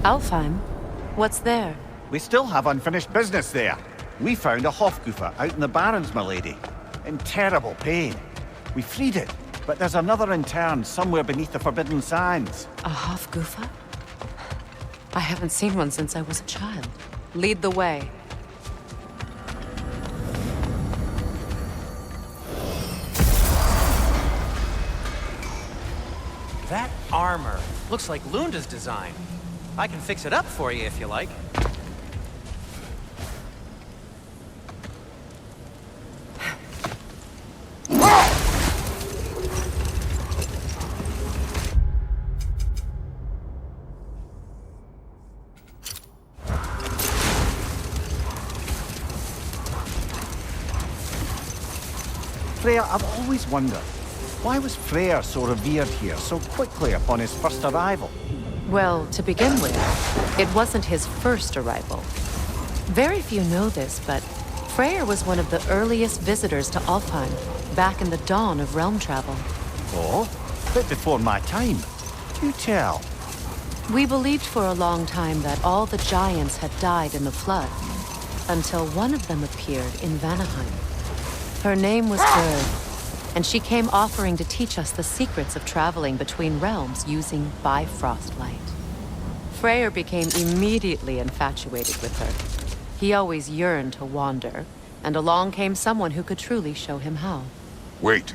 Alfheim? What's there? We still have unfinished business there. We found a Hofgufer out in the Barrens, my lady. In terrible pain. We freed it, but there's another intern somewhere beneath the Forbidden Sands. A Hofgufer? I haven't seen one since I was a child. Lead the way. That armor looks like Lunda's design. I can fix it up for you if you like. Freya, I've always wondered, why was Freyr so revered here so quickly upon his first arrival? Well, to begin with, it wasn't his first arrival. Very few know this, but Freyr was one of the earliest visitors to Alfheim, back in the dawn of realm travel. Oh? Bit before my time. Do tell. We believed for a long time that all the giants had died in the flood, until one of them appeared in Vanaheim. Her name was Gerd, and she came offering to teach us the secrets of traveling between realms using Bifrost light. Freyr became immediately infatuated with her. He always yearned to wander, and along came someone who could truly show him how. Wait.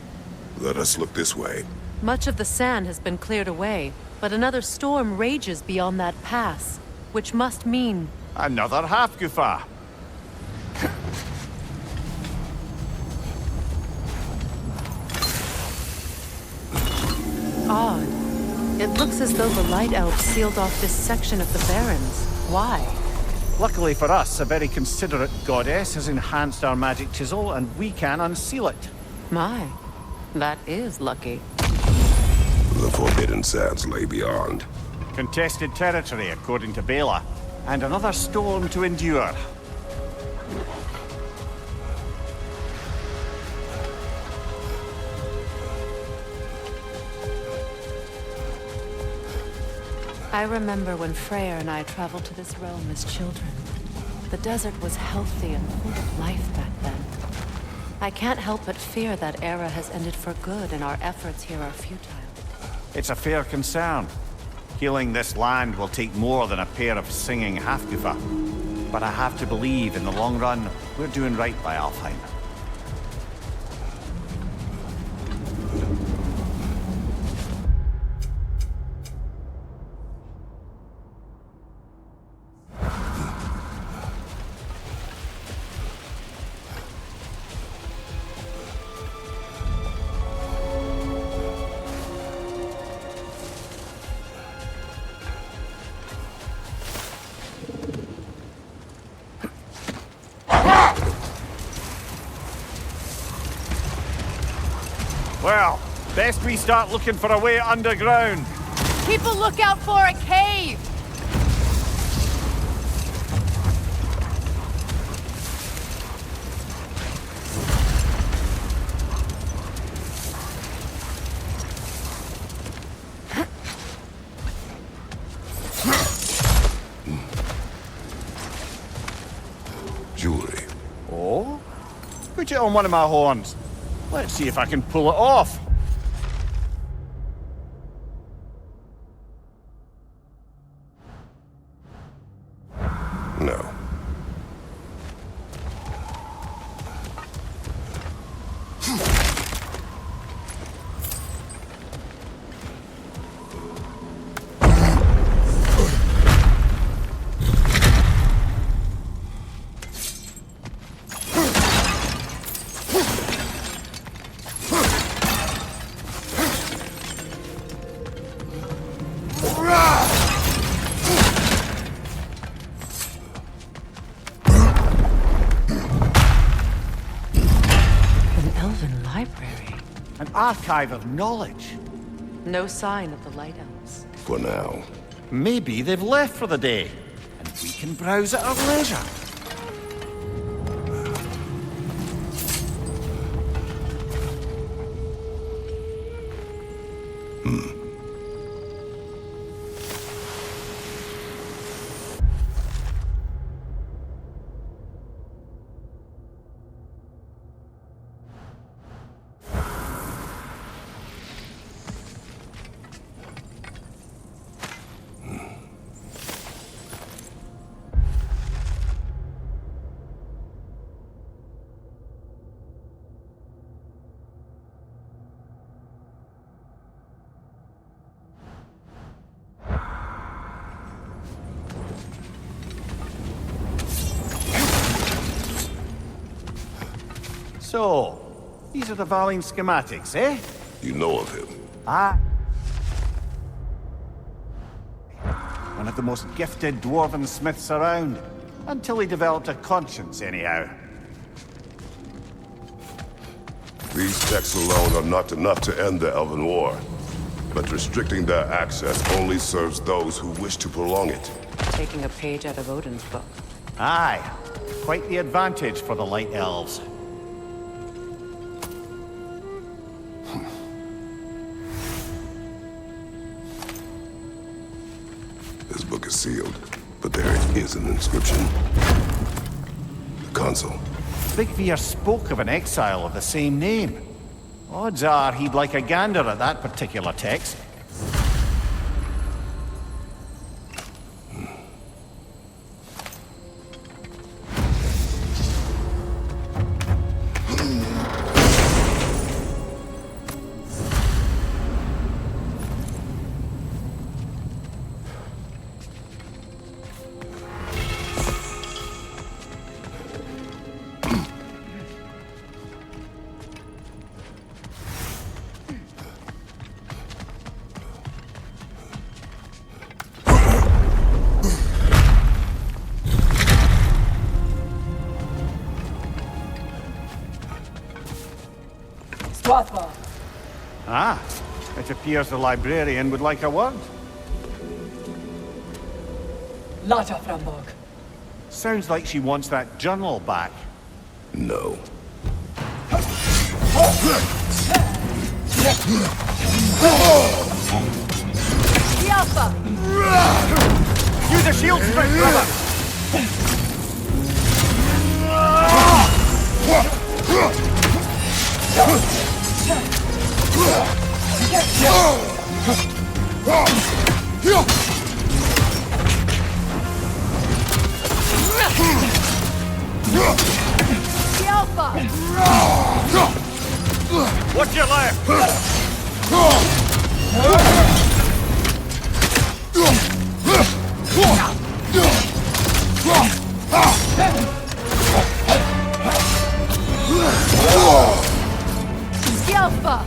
Let us look this way. Much of the sand has been cleared away, but another storm rages beyond that pass, which must mean... Another Hofgufer. Odd. It looks as though the Light Elves sealed off this section of the Barrens. Why? Luckily for us, a very considerate goddess has enhanced our magic chisel, and we can unseal it. My, that is lucky. The Forbidden Sands lay beyond. Contested territory, according to Bela, and another storm to endure. I remember when Freyr and I traveled to this realm as children. The desert was healthy and full of life back then. I can't help but fear that era has ended for good and our efforts here are futile. It's a fair concern. Healing this land will take more than a pair of singing Hofgufer. But I have to believe, in the long run, we're doing right by Alfheim. Well, best we start looking for a way underground. Keep a lookout for a cave! Jewelry. Oh? Put it on one of my horns. Let's see if I can pull it off. No. An archive of knowledge. No sign of the Light Elves. For now. Maybe they've left for the day, and we can browse at our leisure. So, these are the Valine schematics, eh? You know of him? Ah. One of the most gifted dwarven smiths around. Until he developed a conscience, anyhow. These texts alone are not enough to end the Elven War. But restricting their access only serves those who wish to prolong it. Taking a page out of Odin's book. Aye. Quite the advantage for the Light Elves. This book is sealed, but there is an inscription. The console. Big Veer spoke of an exile of the same name. Odds are he'd like a gander at that particular text. Ah, it appears the librarian would like a word. Lata Frambog. Sounds like she wants that journal back. No. The Alpha! Use a shield strike, brother! The Alpha! Watch your left! The Alpha!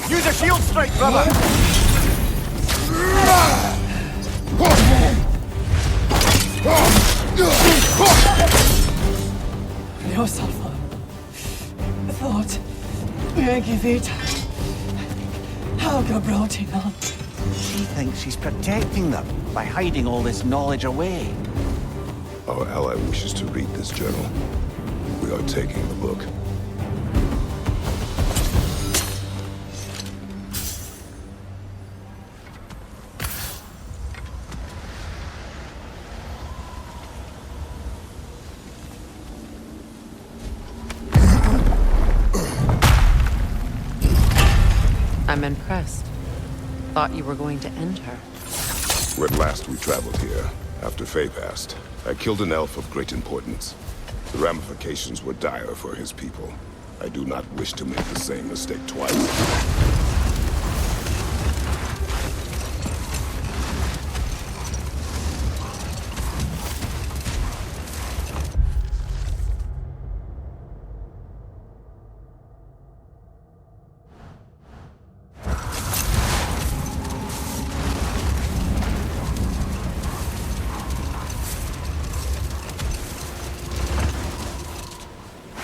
Use a shield strike, brother! Leosalfa. Thought. Megivita. Helga Brotinan. She thinks she's protecting them by hiding all this knowledge away. Our ally wishes to read this journal. We are taking the book. I'm impressed. Thought you were going to end her. When last we traveled here, after Faye passed, I killed an elf of great importance. The ramifications were dire for his people. I do not wish to make the same mistake twice.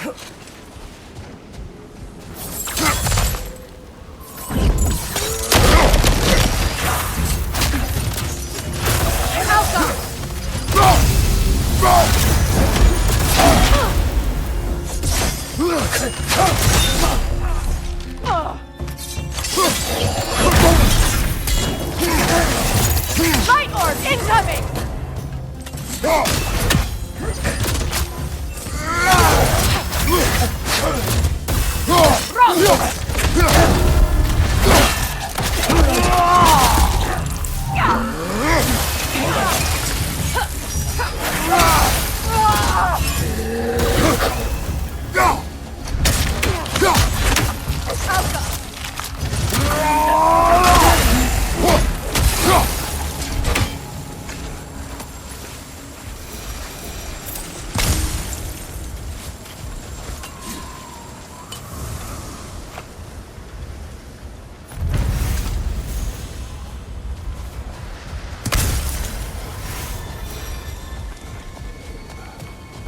Light orb incoming!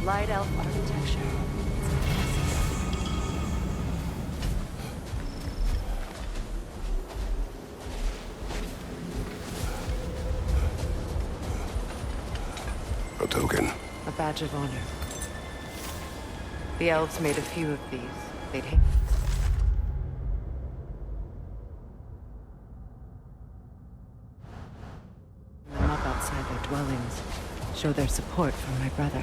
Light elf architecture. A token. A badge of honor. The elves made a few of these. They'd hate. Them up outside their dwellings. Show their support for my brother.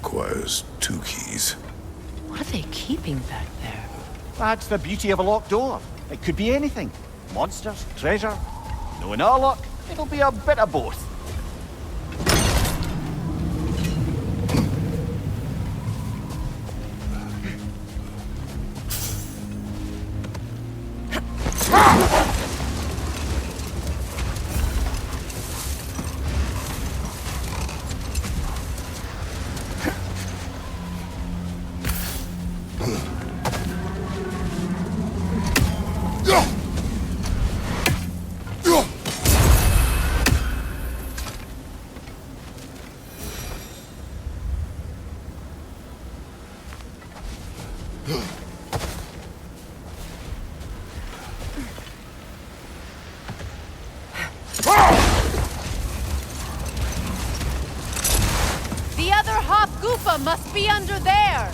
requires 2 keys. What are they keeping back there? That's the beauty of a locked door. It could be anything. Monsters, treasure. Knowing our luck, it'll be a bit of both. The other Hofgufa must be under there!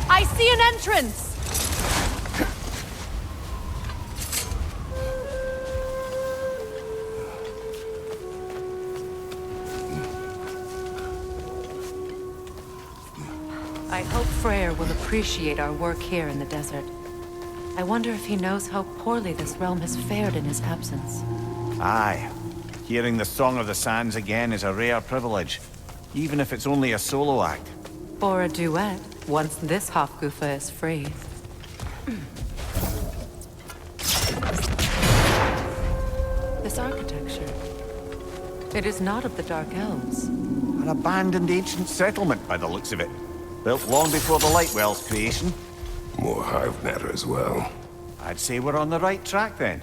I see an entrance! I hope Freyr will appreciate our work here in the desert. I wonder if he knows how poorly this realm has fared in his absence. Aye. Hearing the Song of the Sands again is a rare privilege, even if it's only a solo act. Or a duet, once this Hofgufa is free. This architecture. It is not of the Dark Elves. An abandoned ancient settlement by the looks of it. Built long before the Lightwell's creation. More hive matter as well. I'd say we're on the right track then.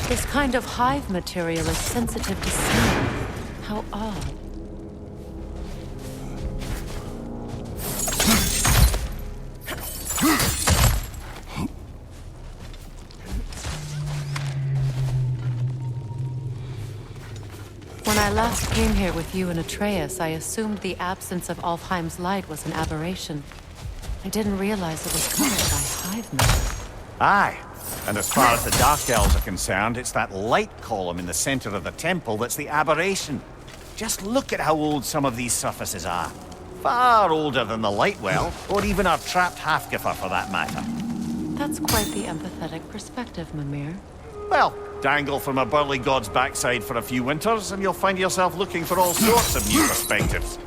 This kind of hive material is sensitive to smell. How odd. I last came here with you and Atreus, I assumed the absence of Alfheim's light was an aberration. I didn't realize it was caused by hive members. Aye. And as far as the Dark Elves are concerned, it's that light column in the center of the temple that's the aberration. Just look at how old some of these surfaces are. Far older than the light well, or even our trapped Halfgiffer for that matter. That's quite the empathetic perspective, Mimir. Well, dangle from a burly god's backside for a few winters, and you'll find yourself looking for all sorts of new perspectives.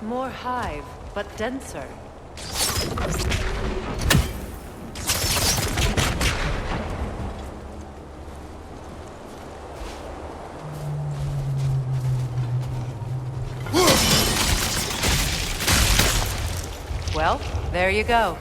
More hive, but denser. Well, there you go.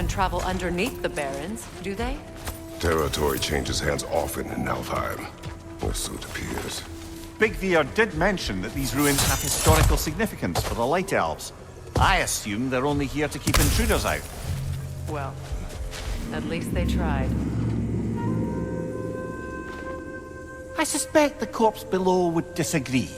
Travel underneath the Barrens, do they? Territory changes hands often in Alfheim, or so it appears. Big Veer did mention that these ruins have historical significance for the Light Elves. I assume they're only here to keep intruders out. Well, at least they tried. I suspect the corpse below would disagree.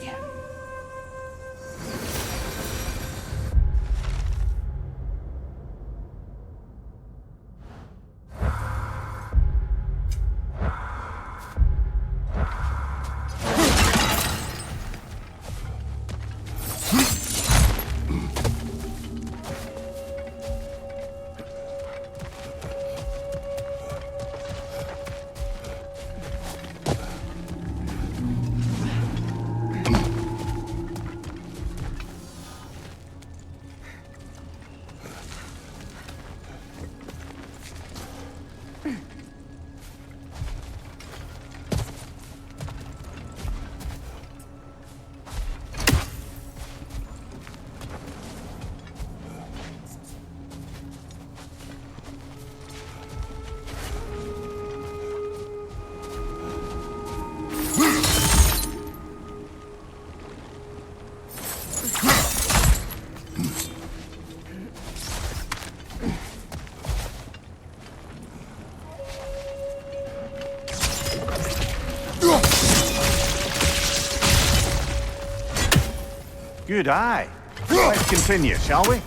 Good eye. Let's continue, shall we?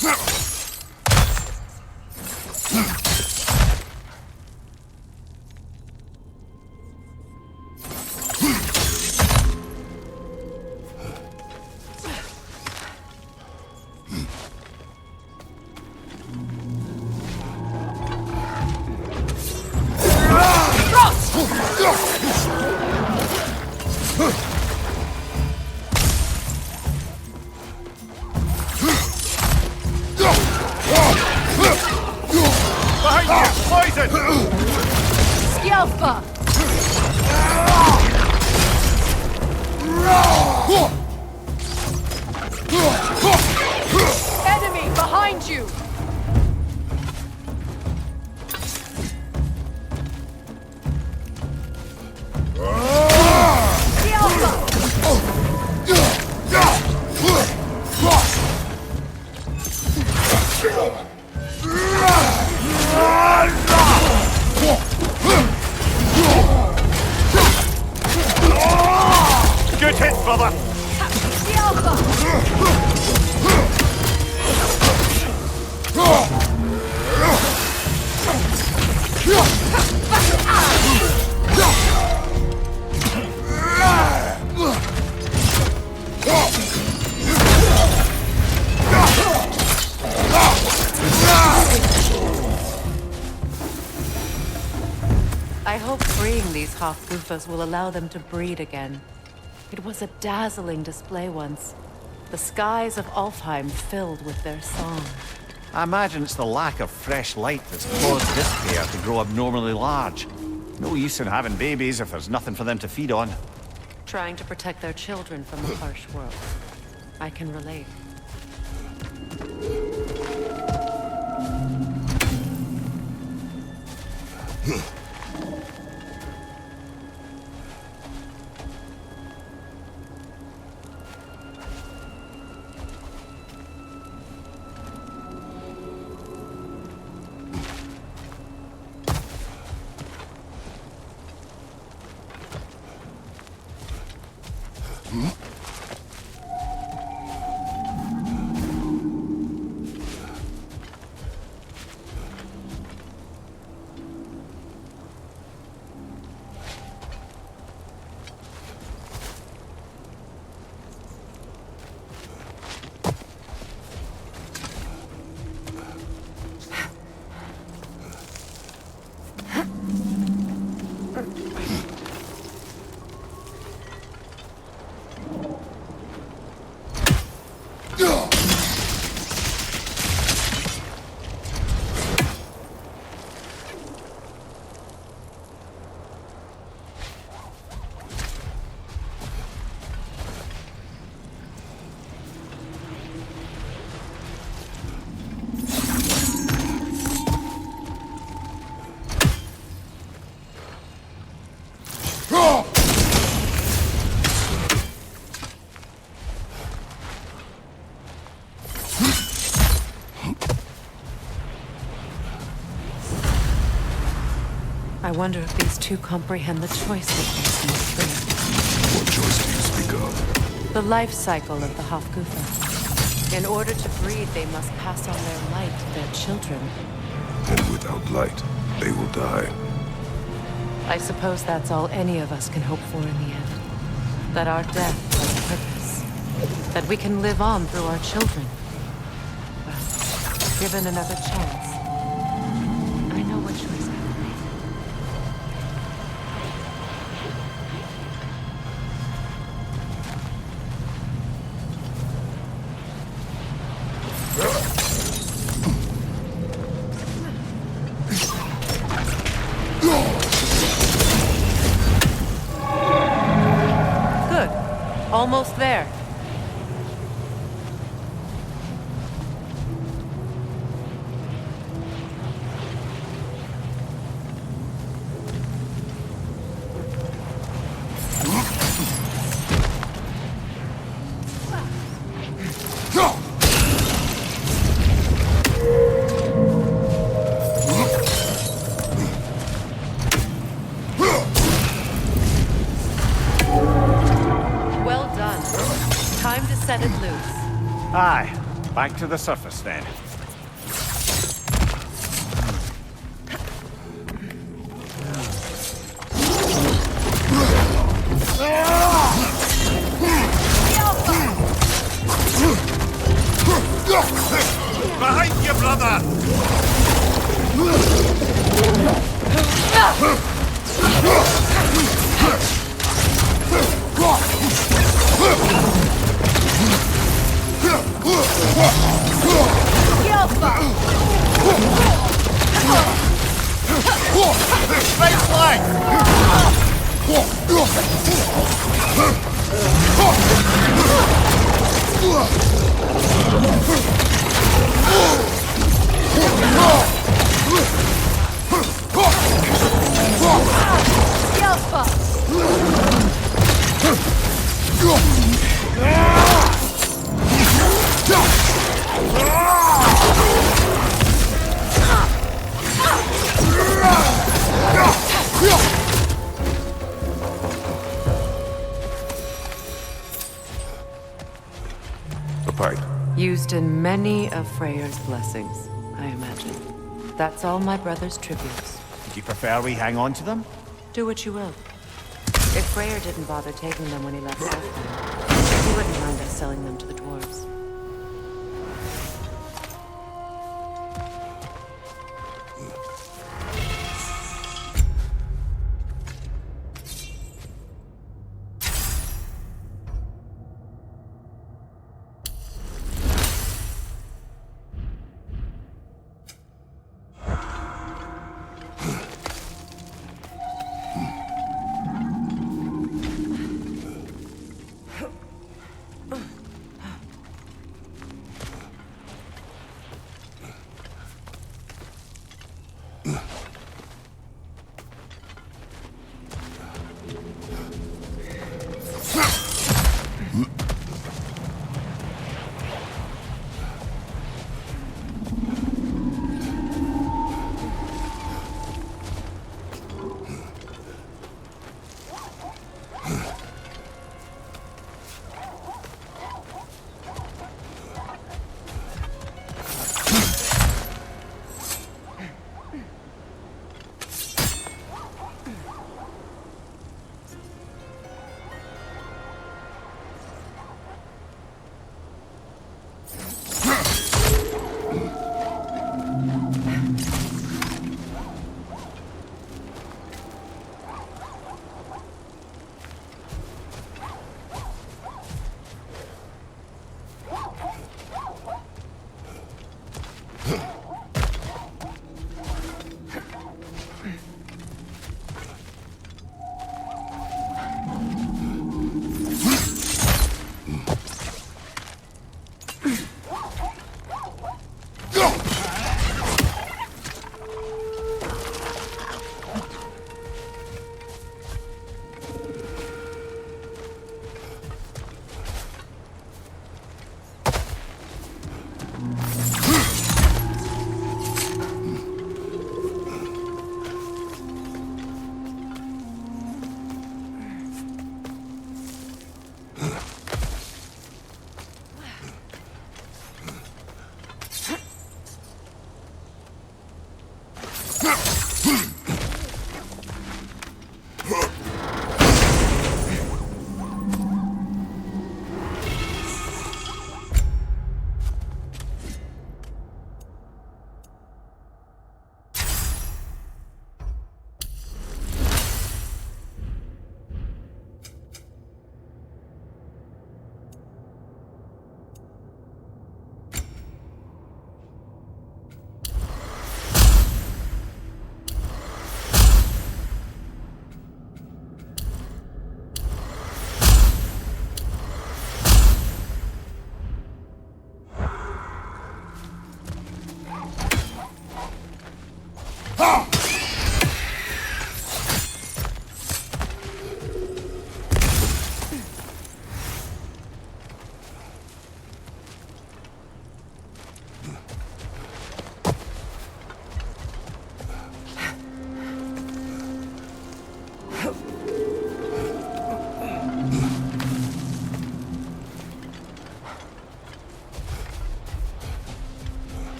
Behind you! Poison! Skjelfa! Enemy behind you! Skjelfa! Good hit, brother! Skjelfa! I hope freeing these Hofgufas will allow them to breed again. It was a dazzling display once. The skies of Alfheim filled with their song. I imagine it's the lack of fresh light that's caused this pair to grow abnormally large. No use in having babies if there's nothing for them to feed on. Trying to protect their children from the harsh world. I can relate. I wonder if these two comprehend the choice that makes them free. What choice do you speak of? The life cycle of the Hofgufa. In order to breed, they must pass on their light to their children. And without light, they will die. I suppose that's all any of us can hope for in the end. That our death has purpose. That we can live on through our children. Well, given another chance, I know what choice I will make. Good. Almost there. Well done. to the surface then. Behind you, brother! Right flank! A pipe. Used in many of Freyr's blessings, I imagine. That's all my brother's tributes. Would you prefer we hang on to them? Do what you will. If Freyr didn't bother taking them when he left Alfheim, he wouldn't mind us selling them to the dwarves.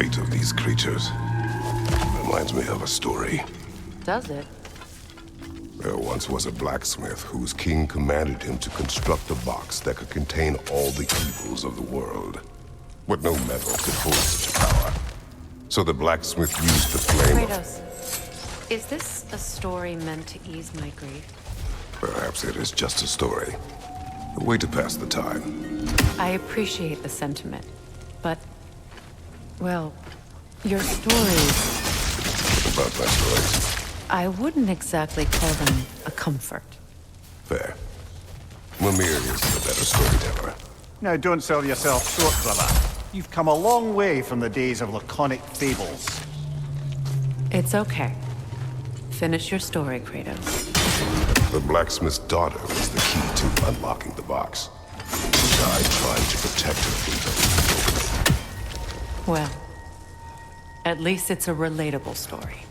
fate of these creatures reminds me of a story. Does it? There once was a blacksmith whose king commanded him to construct a box that could contain all the evils of the world. But no metal could hold such power. So the blacksmith used the flame of... Kratos, is this a story meant to ease my grief? Perhaps it is just a story. A way to pass the time. I appreciate the sentiment, but... well, your stories... About my stories. I wouldn't exactly call them a comfort. Fair. Mimir is the better storyteller. Now don't sell yourself short, brother. You've come a long way from the days of laconic fables. It's okay. Finish your story, Kratos. The blacksmith's daughter was the key to unlocking the box. She died trying to protect her from the... Well, at least it's a relatable story.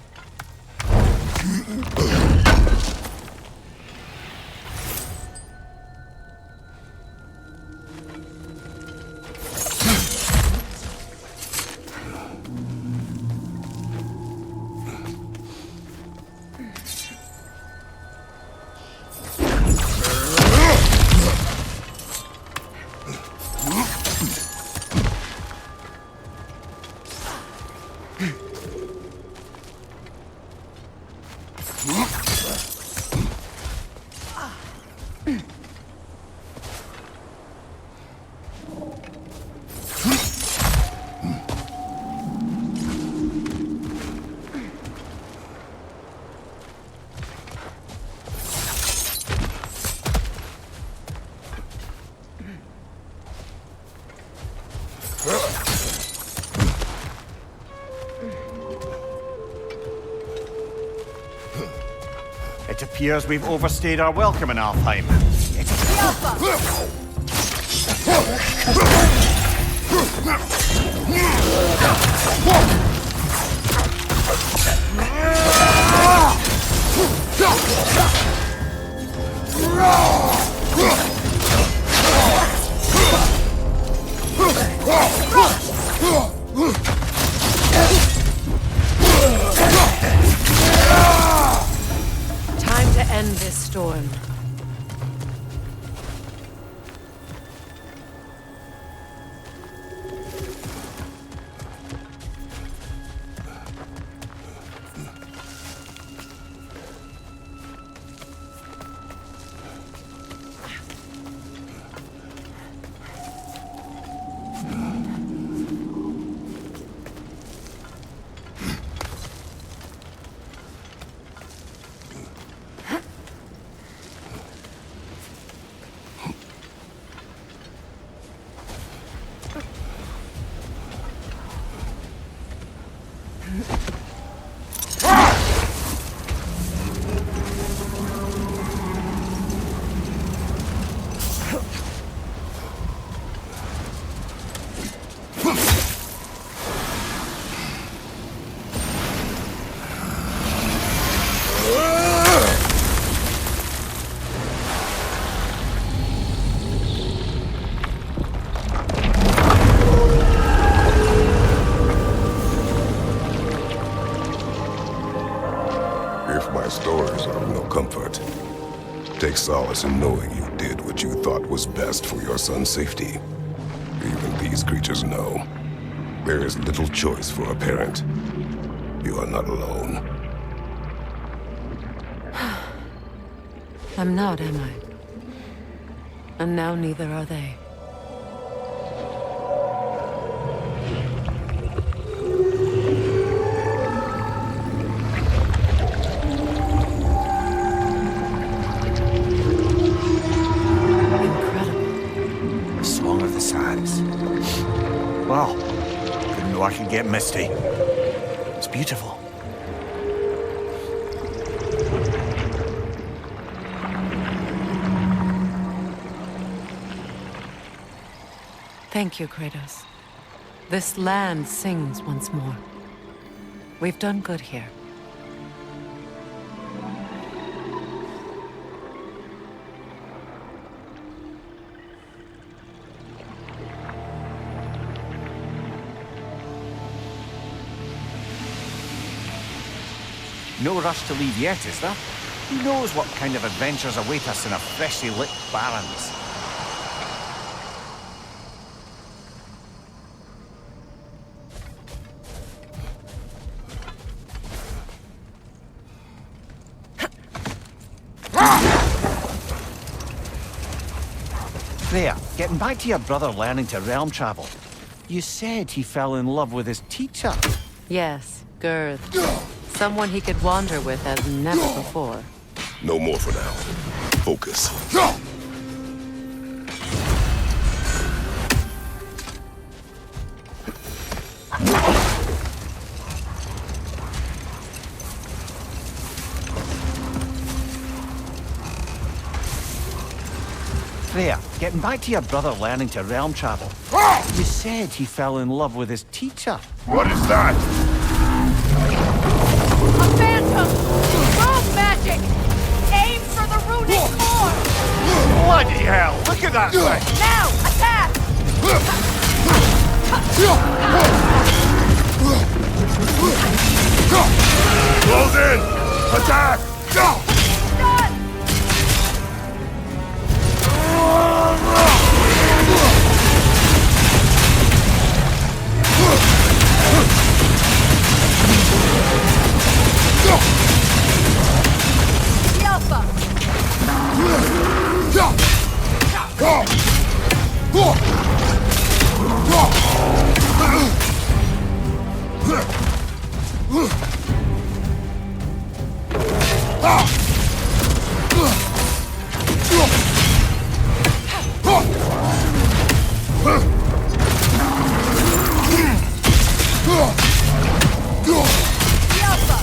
It appears we've overstayed our welcome in Alfheim. Time to end this storm. If my stories are of no comfort, take solace in knowing you did what you thought was best for your son's safety. Even these creatures know. There is little choice for a parent. You are not alone. I'm not, am I? And now neither are they. The Song of the Sands. Wow. Didn't know I could get misty. It's beautiful. Thank you, Kratos. This land sings once more. We've done good here. No rush to leave yet, is there? Who knows what kind of adventures await us in a freshly lit barrens? There, getting back to your brother learning to realm travel. You said he fell in love with his teacher. Yes, Gerd. Someone he could wander with as never before. No more for now. Focus. There, getting back to your brother learning to realm travel. You said he fell in love with his teacher. What is that? A phantom! Rogue magic! Aim for the runic core! Bloody hell, look at that thing! Now, attack! Close in! Attack! Done! The Alpha! The Alpha!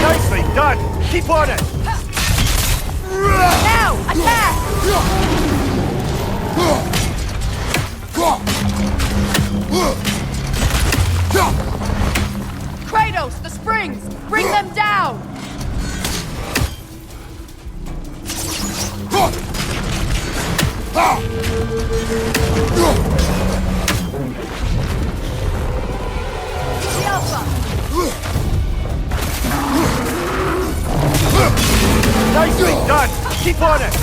Nicely done! Keep on it! Now, attack! Kratos, the springs! Bring them down! The Alpha! Nicely done! Keep on it! The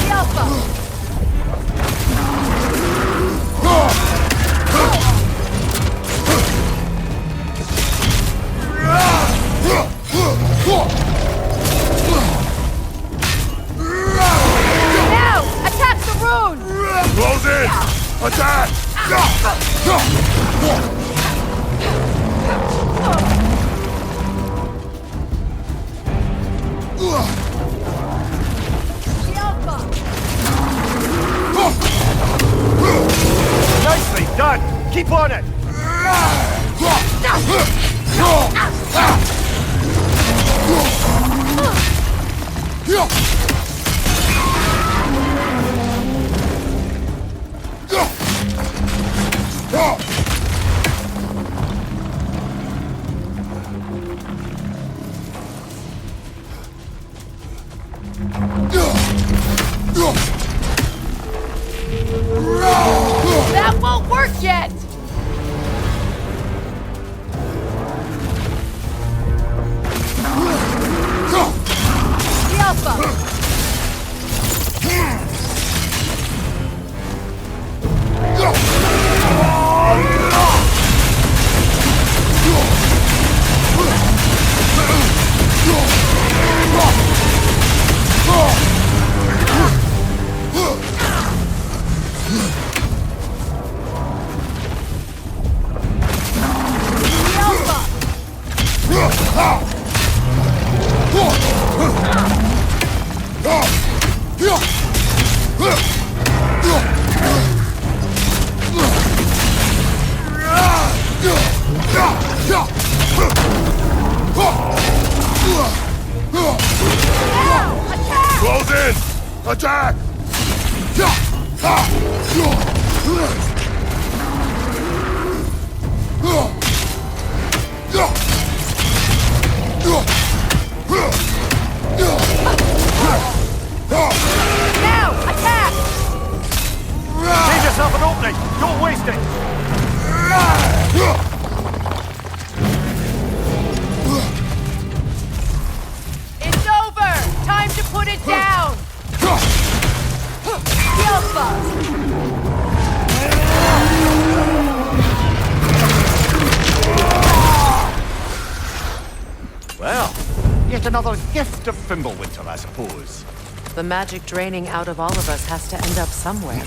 Alpha! Now, attack the rune! Close in! Attack! The Alpha! Nicely done! Keep on it! That won't work yet! The Alpha! The Alpha! Now, attack! Close in! Attack! Now, attack! Leave yourself an opening! Don't waste it! It's over! Time to put it down! Yelpa! Well, yet another gift of Fimbulwinter, I suppose. The magic draining out of all of us has to end up somewhere.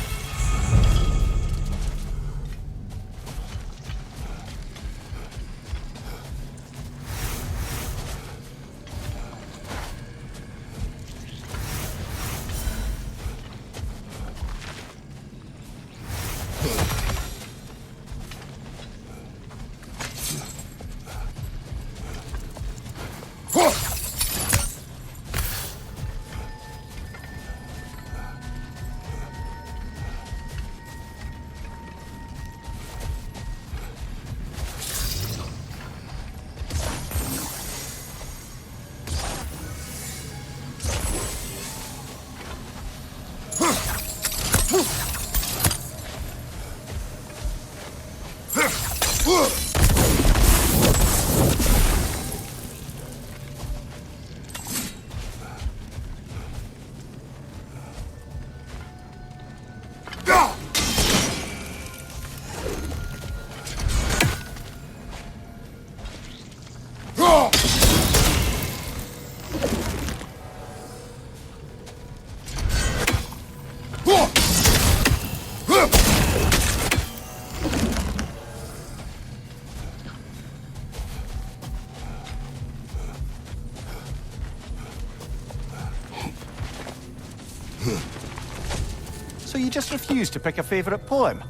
So you just refuse to pick a favorite poem?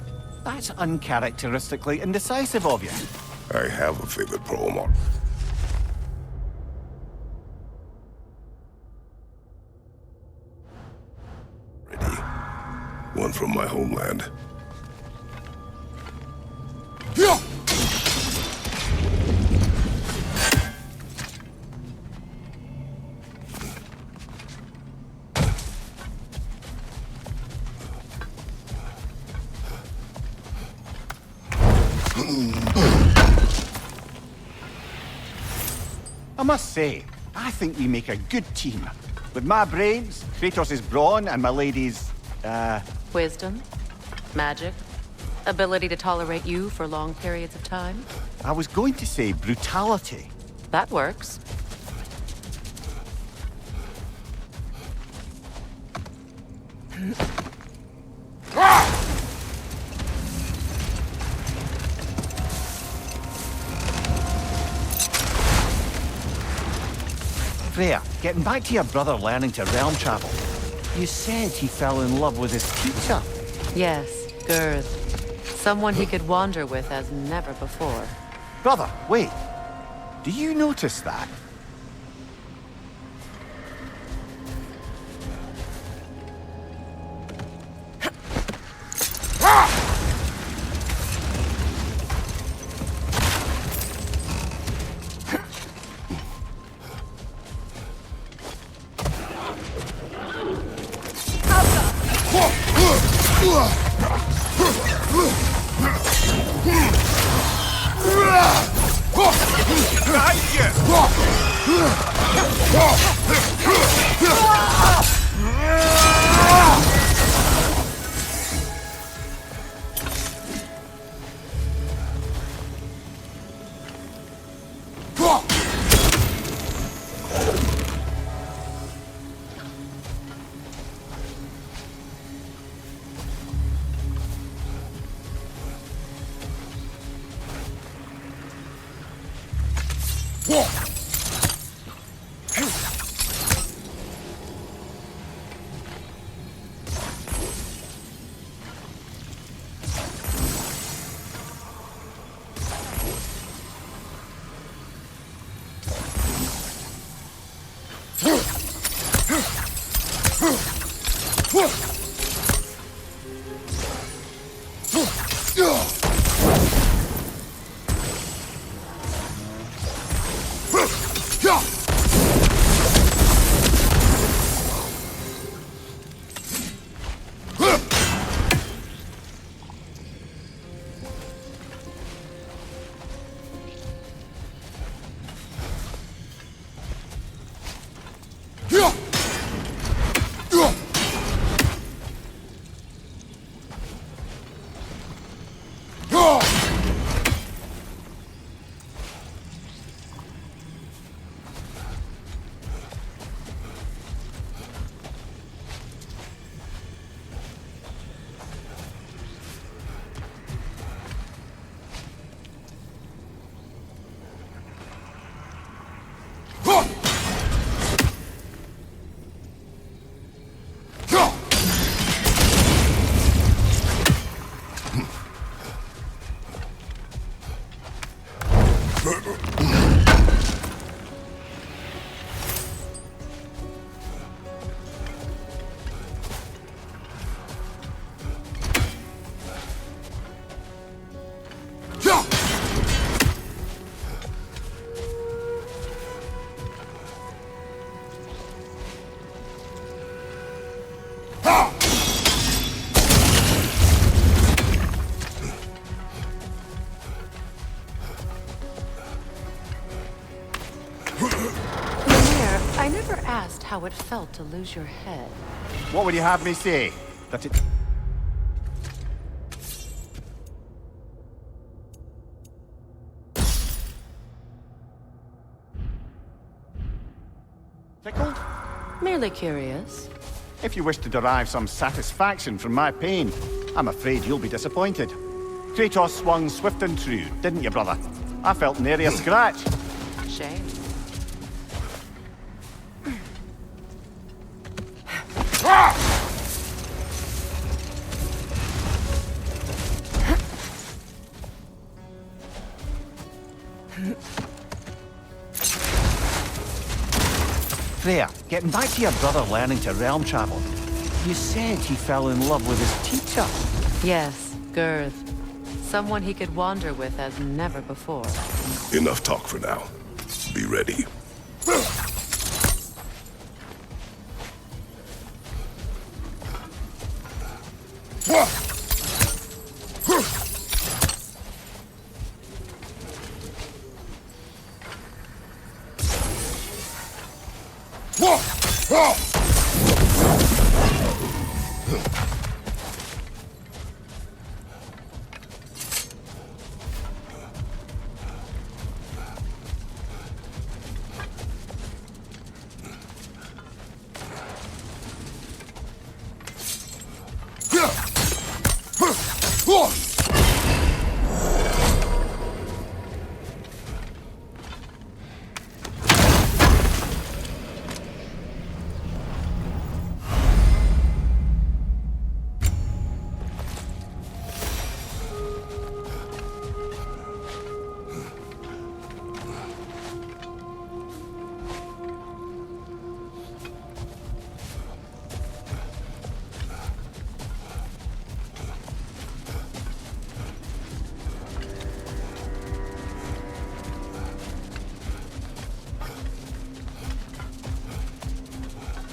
That's uncharacteristically indecisive of you. I have a favorite poem. Ready? One from my homeland. I must say, I think we make a good team. With my brains, Kratos' brawn, and my lady's, Wisdom, magic, ability to tolerate you for long periods of time. I was going to say brutality. That works. Freya, getting back to your brother learning to realm travel. You said he fell in love with his teacher. Yes, Girth. Someone he could wander with as never before. Brother, wait. Do you notice that? never asked how it felt to lose your head. What would you have me say? That it... Tickled? Merely curious. If you wish to derive some satisfaction from my pain, I'm afraid you'll be disappointed. Kratos swung swift and true, didn't you, brother? I felt nary a scratch. Shame. Freya, getting back to your brother learning to realm travel. You said he fell in love with his teacher. Yes, Girth. Someone he could wander with as never before. Enough talk for now. Be ready.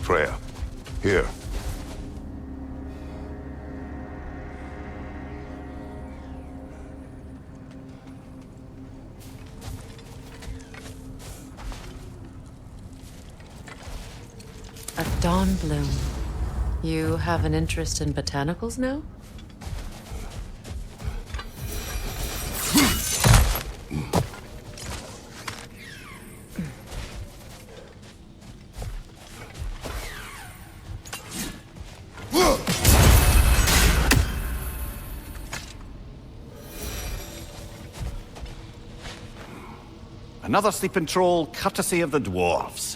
Freya, here. A dawn bloom. You have an interest in botanicals now? Another sleeping troll, courtesy of the dwarves.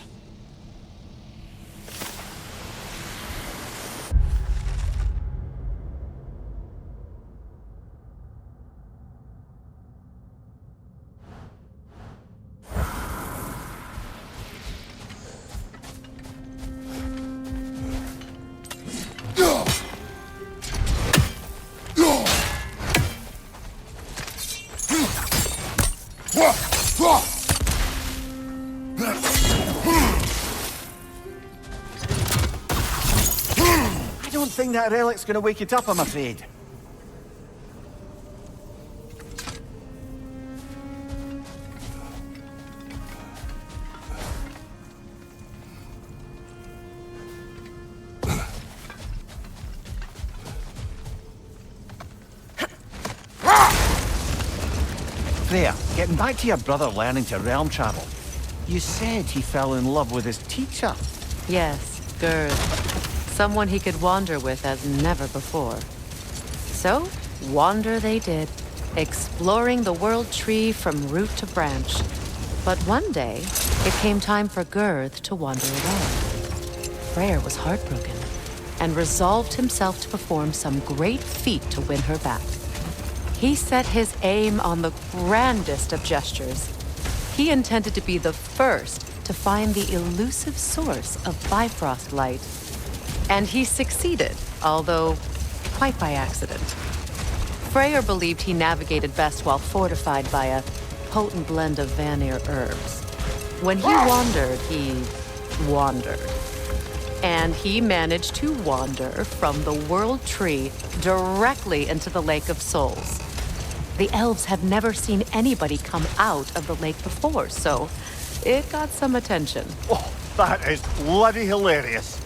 I don't think that relic's gonna wake it up, I'm afraid. Freya, getting back to your brother learning to realm travel. You said he fell in love with his teacher. Yes, Girth. Someone he could wander with as never before. So, wander they did, exploring the world tree from root to branch. But one day, it came time for Girth to wander away. Freyr was heartbroken and resolved himself to perform some great feat to win her back. He set his aim on the grandest of gestures. He intended to be the first to find the elusive source of Bifrost light. And he succeeded, although quite by accident. Freyr believed he navigated best while fortified by a potent blend of Vanir herbs. When he wandered, he wandered. And he managed to wander from the World Tree directly into the Lake of Souls. The elves have never seen anybody come out of the lake before, so it got some attention. Oh, That is bloody hilarious.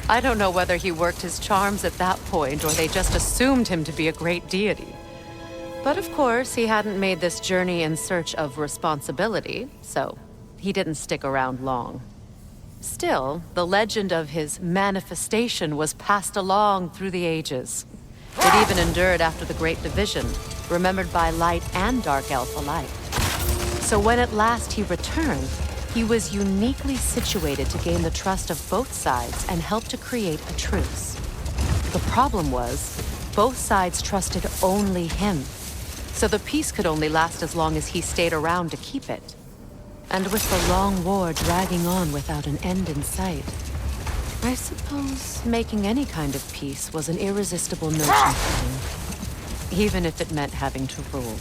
I don't know whether he worked his charms at that point or they just assumed him to be a great deity. But of course, he hadn't made this journey in search of responsibility, so he didn't stick around long. Still, the legend of his manifestation was passed along through the ages. It even endured after the Great Division, remembered by Light and Dark Elf alike. So when at last he returned, he was uniquely situated to gain the trust of both sides and help to create a truce. The problem was, both sides trusted only him. So the peace could only last as long as he stayed around to keep it. And with the long war dragging on without an end in sight, I suppose making any kind of peace was an irresistible notion for him, even if it meant having to rule.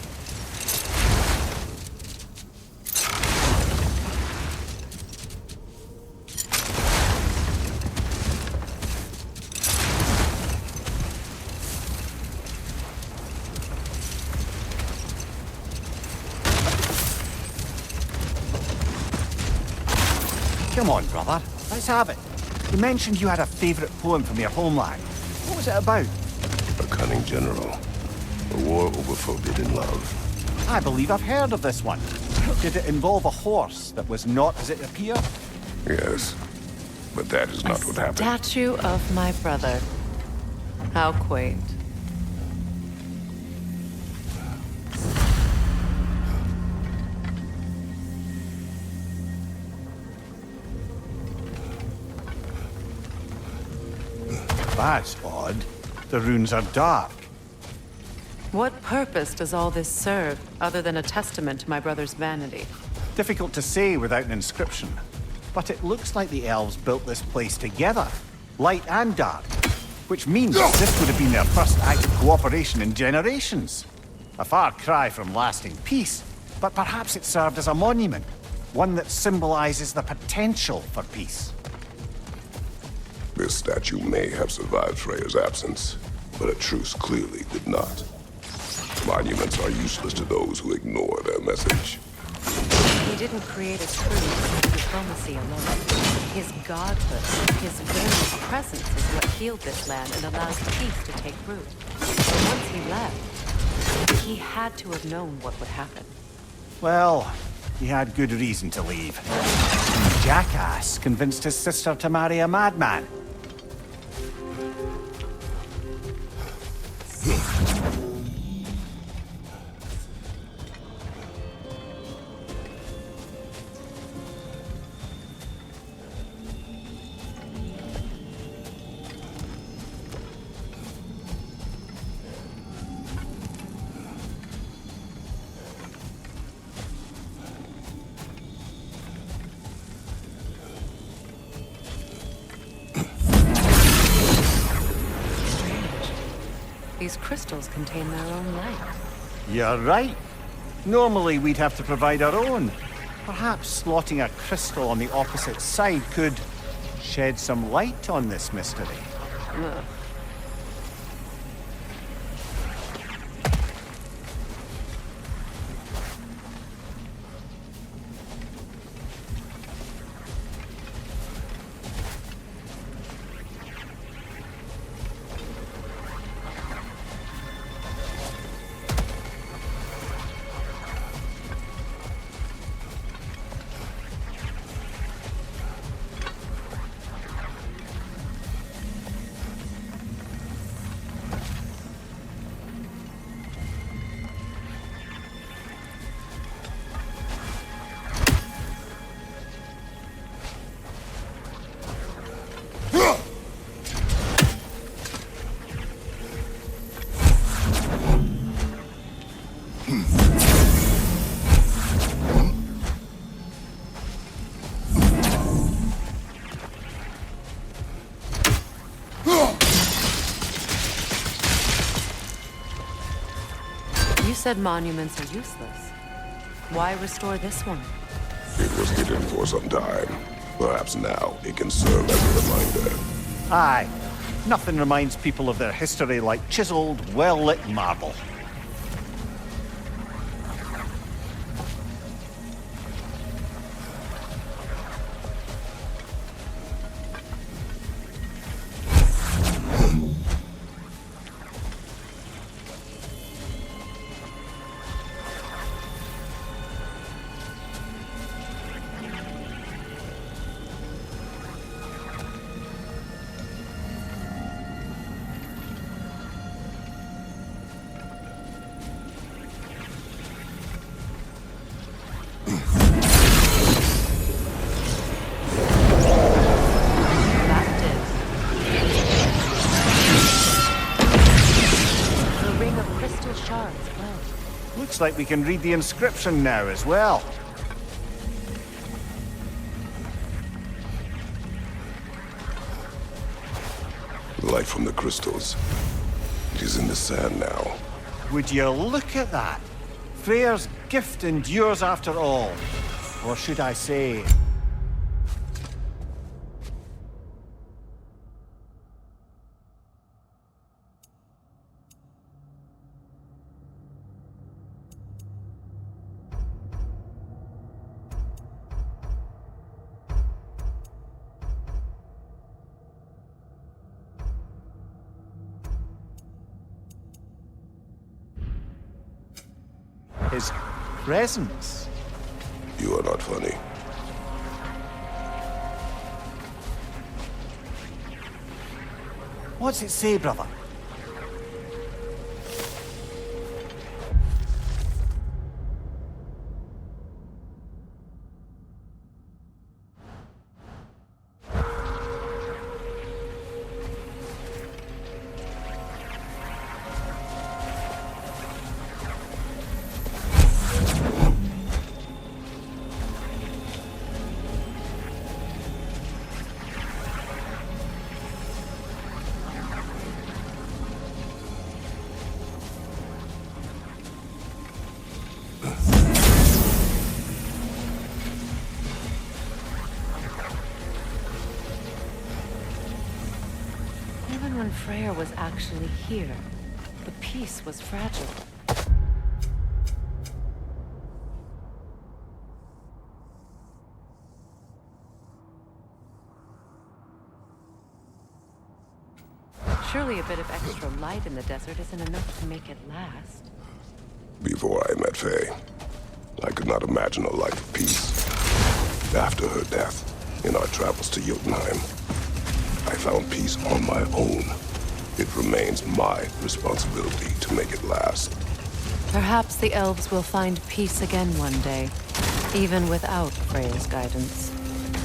Come on, brother. Let's have it. You mentioned you had a favorite poem from your homeland. What was it about? A cunning general. A war over forbidden love. I believe I've heard of this one. Did it involve a horse that was not as it appeared? Yes, but that is not what happened. Statue of my brother. How quaint. That's odd. The runes are dark. What purpose does all this serve, other than a testament to my brother's vanity? Difficult to say without an inscription. But it looks like the elves built this place together, light and dark. Which means this would have been their first act of cooperation in generations. A far cry from lasting peace, but perhaps it served as a monument. One that symbolizes the potential for peace. This statue may have survived Freya's absence, but a truce clearly did not. Monuments are useless to those who ignore their message. He didn't create a truce with diplomacy alone. His godhood, his very presence is what healed this land and allowed peace to take root. But once he left, he had to have known what would happen. Well, he had good reason to leave. Some jackass convinced his sister to marry a madman. These crystals contain their own light. You're right. Normally we'd have to provide our own. Perhaps slotting a crystal on the opposite side could shed some light on this mystery. Ugh. You said monuments are useless. Why restore this one? It was hidden for some time. Perhaps now it can serve as a reminder. Aye. Nothing reminds people of their history like chiseled, well-lit marble. Looks like we can read the inscription now as well. Light from the crystals. It is in the sand now. Would you look at that? Freyr's gift endures after all. Or should I say... his presence. You are not funny. What's it say, brother? Even when Freyr was actually here, the peace was fragile. Surely a bit of extra light in the desert isn't enough to make it last. Before I met Faye, I could not imagine a life of peace. After her death, in our travels to Jotunheim, I found peace on my own. It remains my responsibility to make it last. Perhaps the elves will find peace again one day, even without Freya's guidance.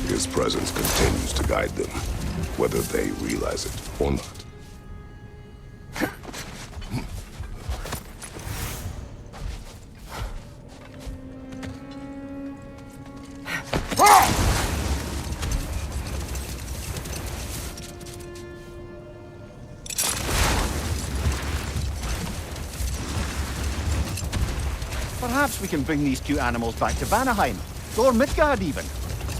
His presence continues to guide them, whether they realize it or not. Perhaps we can bring these cute animals back to Vanaheim, or Midgard even.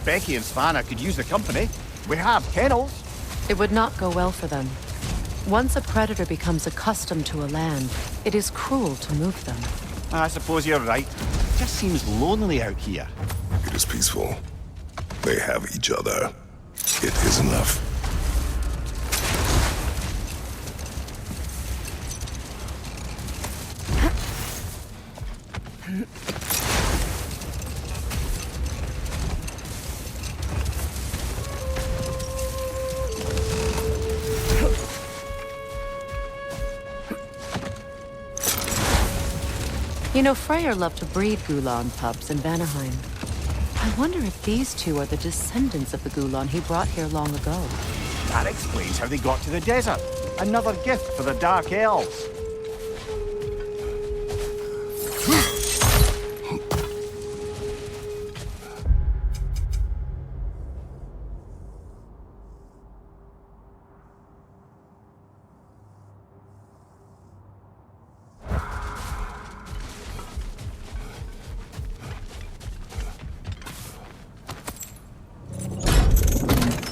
Becky and Svanna could use the company. We have kennels. It would not go well for them. Once a predator becomes accustomed to a land, it is cruel to move them. I suppose you're right. It just seems lonely out here. It is peaceful. They have each other. It is enough. You know, Freyr loved to breed Gulan pups in Vanaheim. I wonder if these two are the descendants of the Gulan he brought here long ago. That explains how they got to the desert. Another gift for the Dark Elves.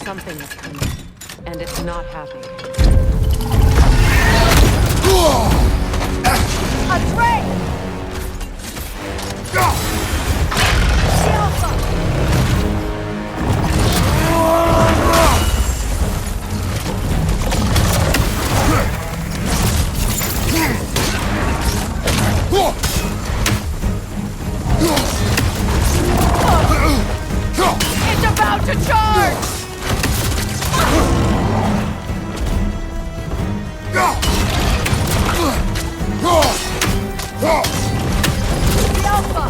Something is coming, and it's not happy. A drake! Silver! It's about to charge! The Alpha!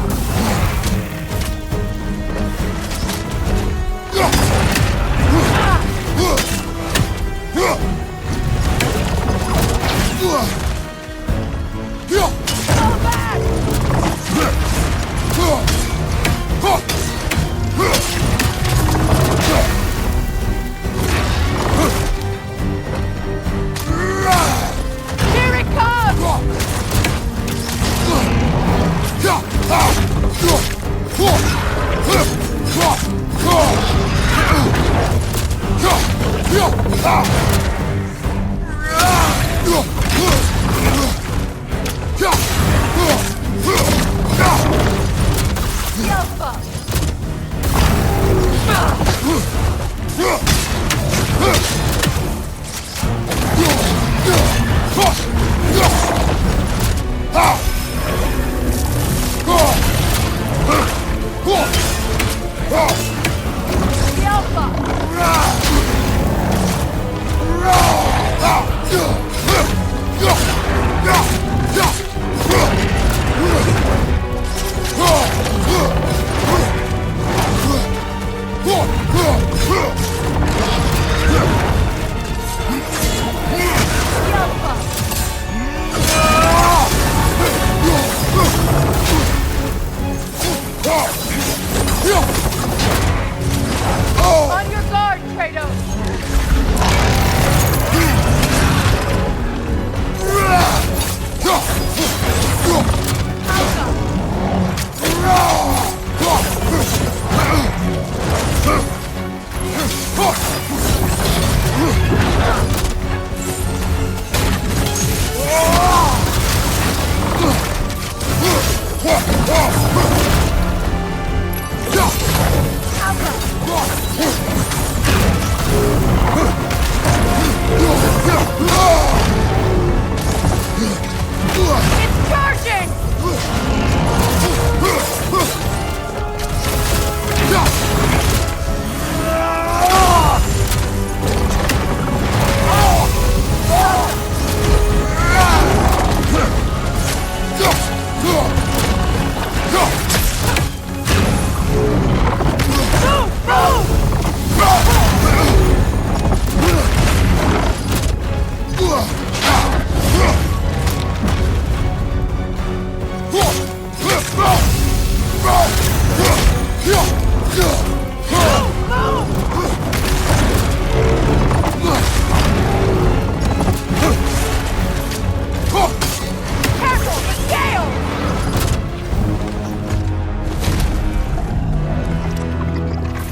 Go back!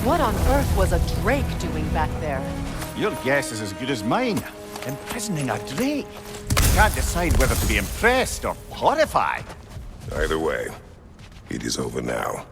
What on earth was a drake doing back there? Your guess is as good as mine. Imprisoning a drake. Can't decide whether to be impressed or horrified. Either way, it is over now.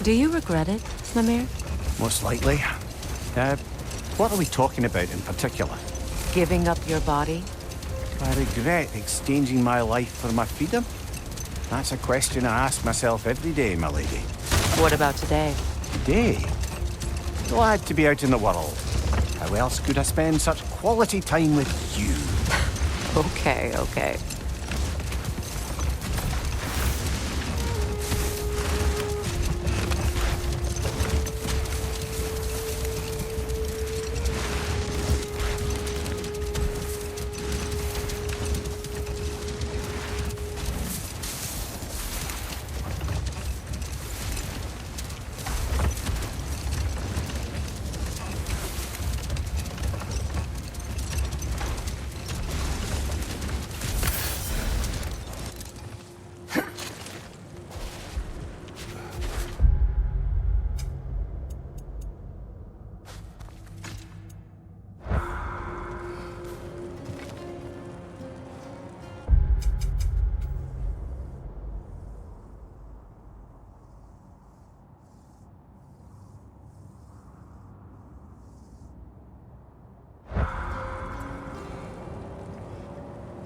Do you regret it, Mimir? Most likely. What are we talking about in particular? Giving up your body? I regret exchanging my life for my freedom? That's a question I ask myself every day, my lady. What about today? Today? Glad to be out in the world. How else could I spend such quality time with you? Okay.